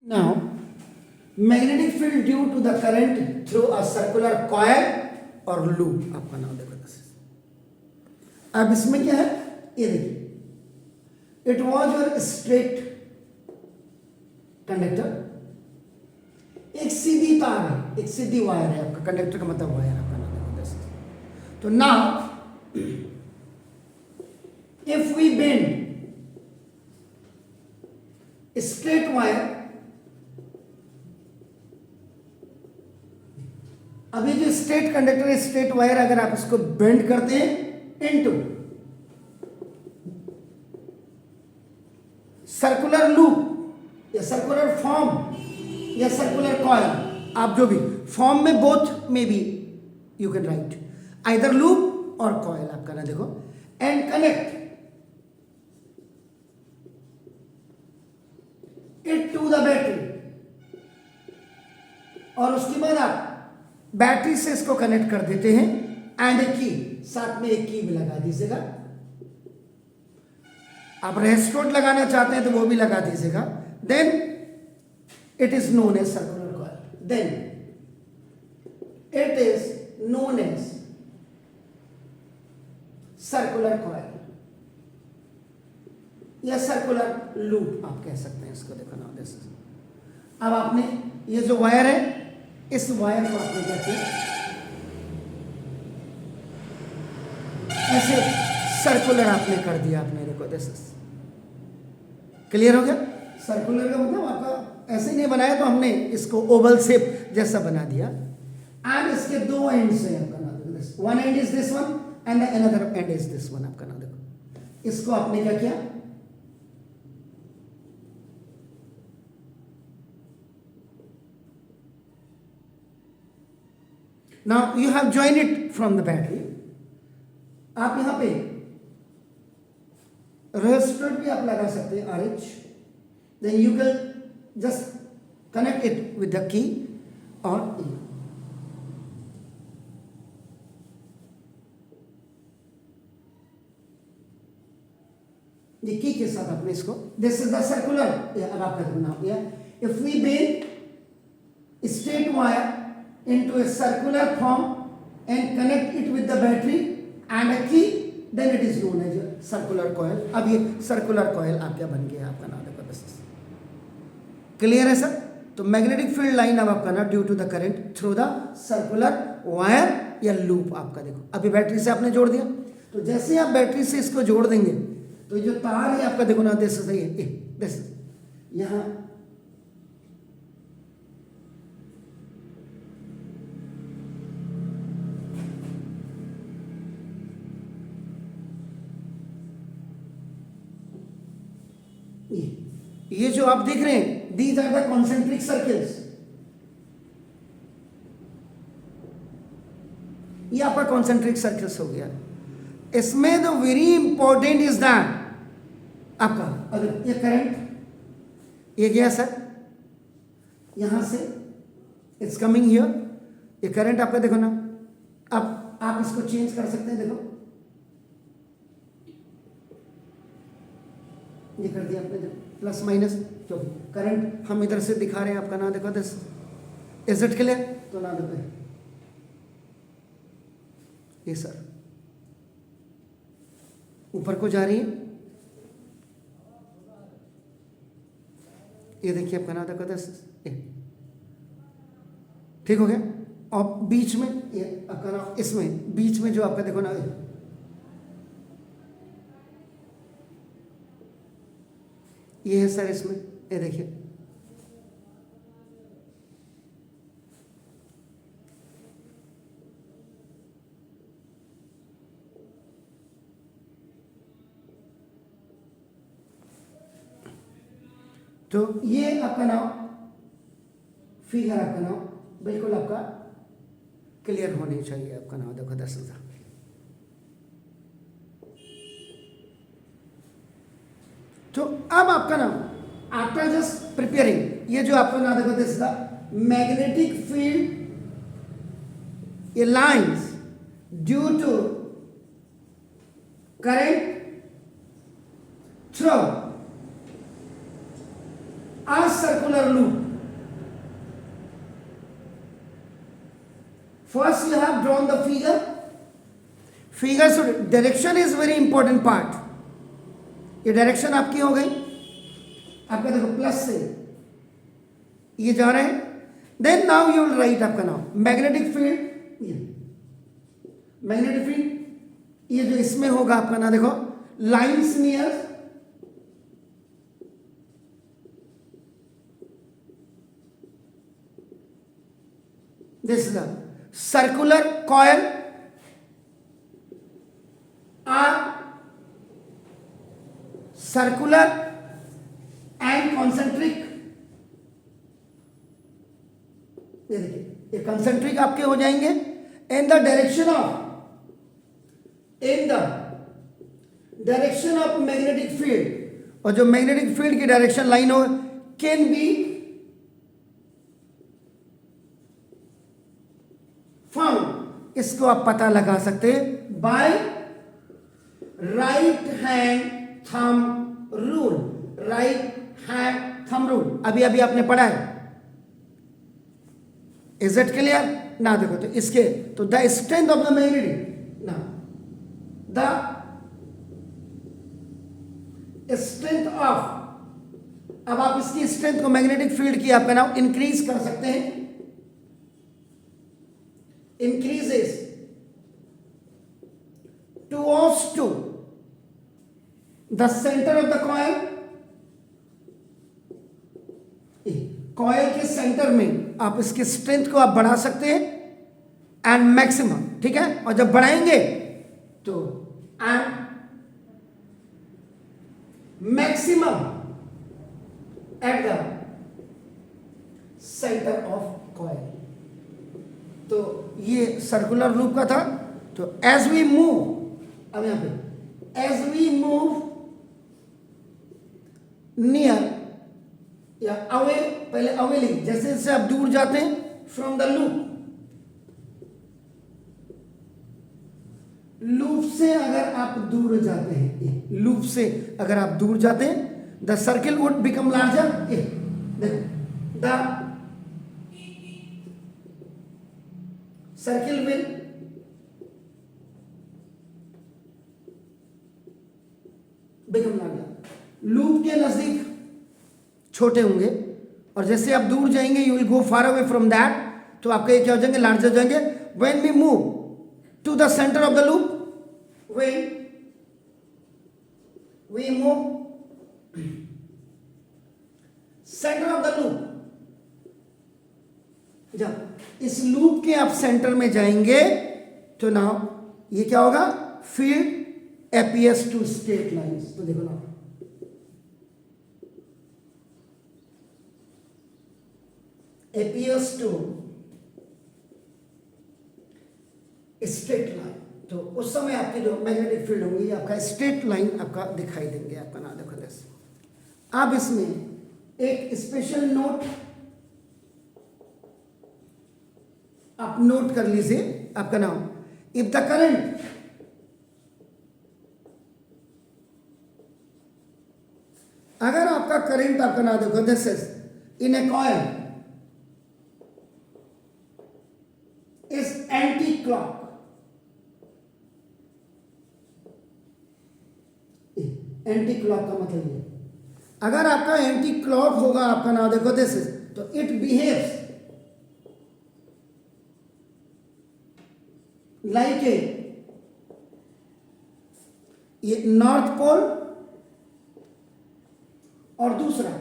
Now, magnetic field due to the current through a circular coil और loop आपका नाम देखो दस। अब इसमें क्या है ये देखिए, it was your straight conductor, एक सीधी तार है, एक सीधी वायर है आपका, कंडक्टर का मतलब वायर आपका नाम देखो दस। तो now if we bend straight wire, अभी जो स्ट्रेट कंडक्टर है, स्ट्रेट वायर, अगर आप इसको बेंड करते हैं इनटू सर्कुलर लूप या सर्कुलर फॉर्म या सर्कुलर कॉइल, आप जो भी फॉर्म में, बोथ में भी you can write either loop और कॉइल आपका ना देखो, and connect it to the battery, और उसके बाद आप बैटरी से इसको कनेक्ट कर देते हैं, एंड ए की, साथ में एक की भी लगा दीजिएगा। आप रेस्टोट लगाना चाहते हैं तो वो भी लगा दीजिएगा। Then it is known as circular coil, then it is known as circular coil या सर्कुलर लूप आप कह सकते हैं इसको। देखो ना दिस, अब आपने ये जो वायर है, इस वायर को आपने क्या किया, ऐसे सर्कुलर आपने कर दिया आपने, देखो दिस क्लियर हो गया। सर्कुलर का मतलब आपका ऐसे नहीं बनाया, तो हमने इसको ओवल शेप जैसा बना दिया, एंड इसके दो एंड्स हैं आपका नाम देखो this, one and is this one and the another and is this one आपका नाम देखो। इसको आपने क्या किया, now you have joined it from the battery, आप यहां पे रेजिस्टर भी आप लगा सकते हैं RH, then you can just connect it with the key or E। ये की के साथ आपने इसको, दिस इज द सर्कुलर, अब आपका नाम if we bend straight wire into a circular form and connect it with the battery and a key, then it is known as a circular coil। अब ये circular coil आप क्या बन गया आपका नाम देखो बस। क्लियर है सर? तो मैग्नेटिक फील्ड लाइन अब आपका ना due to the current through the circular wire या लूप आपका देखो, अभी बैटरी से आपने जोड़ दिया, तो जैसे ही आप बैटरी से इसको जोड़ देंगे तो जो तार है आपका देखो ना दिस दिस यहाँ ये जो आप देख रहे हैं, these are the concentric circles, ये आपका कॉन्सेंट्रिक सर्कल्स हो गया। इसमें the very important is that आपका, अगर ये करंट ये गया सर यहां से, इट्स कमिंग हियर, ये करंट आपका देखो ना, अब आप इसको चेंज कर सकते हैं, देखो ये कर दिया आपने, प्लस माइनस, क्योंकि करंट हम इधर से दिखा रहे हैं आपका ना देखो दिस, इज इट क्लियर? तो ना देते हैं ये सर ऊपर को जा रही है, ये देखिए आपका ना देखो दिस, ठीक हो गया। और बीच में ये आपका ना, इसमें बीच में जो आपका देखो ना ये है सर, इसमें ये देखिए, तो ये आपका नाम फिगर आपका नाम बिल्कुल आपका क्लियर होनी चाहिए आपका नाम देखो 10,000। तो अब आपका नाम आफ्टर जस्ट प्रिपेयरिंग, ये जो आपका नाम देखो दिस द मैग्नेटिक फील्ड, ये lines due to current through a circular loop. First you have drawn the figure. Figure so direction is very important part. ये डायरेक्शन आपकी हो गई, आपका देखो प्लस से ये जा रहे हैं. Then now you will write आपका now magnetic field. Magnetic field ये जो इसमें होगा आपका ना देखो lines near this is the circular coil are circular and concentric. ये देखिए ये कॉन्सेंट्रिक आपके हो जाएंगे in the direction of magnetic field. और जो मैग्नेटिक फील्ड की डायरेक्शन लाइन हो कैन बी फाउंड. इसको आप पता लगा सकते हैं by right hand thumb rule. Right hand thumb rule अभी अभी आपने पढ़ा है. इज इट क्लियर ना? देखो तो इसके तो the strength of the magnetic ना द स्ट्रेंथ ऑफ. अब आप इसकी स्ट्रेंथ को मैग्नेटिक फील्ड की आपका नाम इंक्रीज कर सकते हैं. Increases towards to the centre of the coil. Coil के सेंटर में आप इसकी स्ट्रेंथ को आप बढ़ा सकते हैं एंड मैक्सिमम. ठीक है, और जब बढ़ाएंगे तो and maximum at the centre of coil. तो ये सर्कुलर लूप का था. तो एज वी मूव, अब यहां पे एज वी मूव नियर या अवे, पहले अवे लिखिए जैसे जैसे आप दूर जाते हैं फ्रॉम द लूप. लूप से अगर आप दूर जाते हैं, लूप से अगर आप दूर जाते हैं the circle would become larger. देखो the circle will become larger. Loop के नजदीक छोटे होंगे और जैसे आप दूर जाएंगे you will go far away from that. तो आपके ये क्या हो जाएंगे? लार्जर जाएंगे. When we move to the centre of the loop, when we move centre of the loop, जब इस लूप के आप सेंटर में जाएंगे तो नाउ ये क्या होगा? Field appears to straight lines. तो देखो ना appears to straight line. तो उस समय आपकी जो मैग्नेटिक फील्ड होगी आपका स्ट्रेट लाइन आपका दिखाई देंगे. आपका ना देखो जैसे आप इसमें एक स्पेशल नोट आप नोट कर लीजिए. आपका नाम इफ द करंट अगर आपका करंट आपका ना देखो this is in A coil is anti-clock. Anti-clock का मतलब ये अगर आपका एंटी क्लॉक होगा आपका नाम देखो दिस इज तो इट बिहेव्स लाइक ए ये नॉर्थ पोल और दूसरा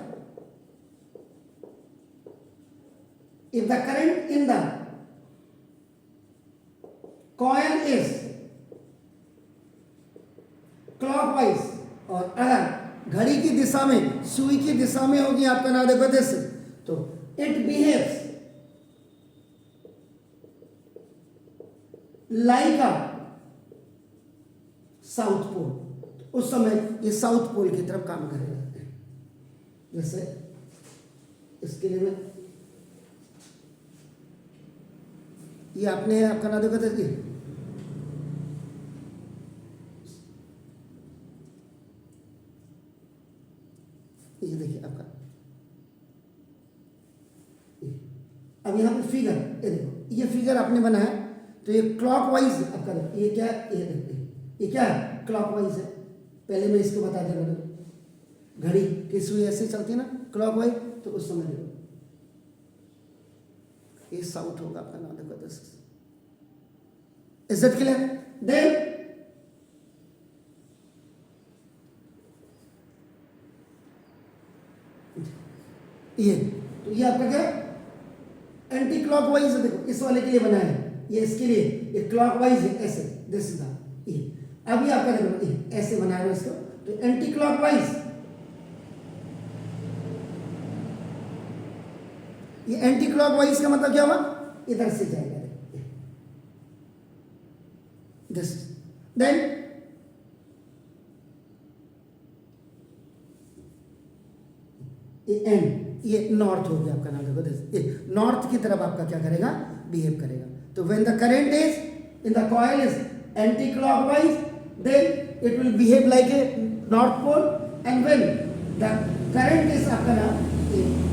if the current in the coil is clockwise और अगर घड़ी की दिशा में सुई की दिशा में होगी आपका नाम देखो दिस तो it behaves like a south pole. उस समय ये साउथ पोल की तरफ काम करेगा. जैसे इसके लिए मैं ये आपने आपका नाम देखो था ये देखिए आपका अब यहाँ पे फिगर, ये देखो ये फिगर आपने बनाया तो ये क्लॉकवाइज आपका, ये क्या है, ये देखो ये क्या है, क्लॉकवाइज है। पहले मैं इसको बता दे रहा हूँ, घड़ी की सुई ऐसे चलती है ना क्लॉकवाइज, तो उस समय देखो ये साउथ होगा आपका नाम, देखो this is it clear. Then ये, तो ये आपका क्या एंटी क्लॉकवाइज है, देखो इस वाले के लिए बनाया है, ये इसके लिए ये क्लॉकवाइज है ऐसे, दिस इज द ये। अब ये आपका देखो ये ऐसे बना रहे हो इसको, तो एंटी क्लॉकवाइज, ये एंटी क्लॉकवाइज का मतलब क्या हुआ, इधर से जाएगा दिस। देन ये एंड, ये नॉर्थ हो गया आपका नाम, देखो दिस, ये नॉर्थ की तरफ आपका क्या करेगा, बिहेव करेगा। तो when the current is in the coil is anti clockwise, then it will behave like a north pole, and when the current is आपका नाम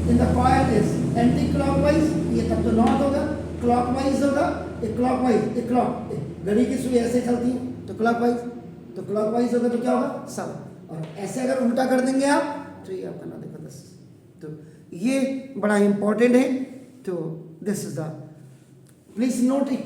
in the coil is anti clockwise, ये तब तो नॉर्थ होगा, clockwise होगा, ये clockwise, ये clock, घड़ी की सुई ऐसे चलती है तो क्लॉकवाइज, तो क्लॉकवाइज होगा तो क्या होगा साउथ, और ऐसे अगर उल्टा कर देंगे आप तो ये आपका नाम देखो दिस। तो ये बड़ा इंपॉर्टेंट है, तो this is the, please note it.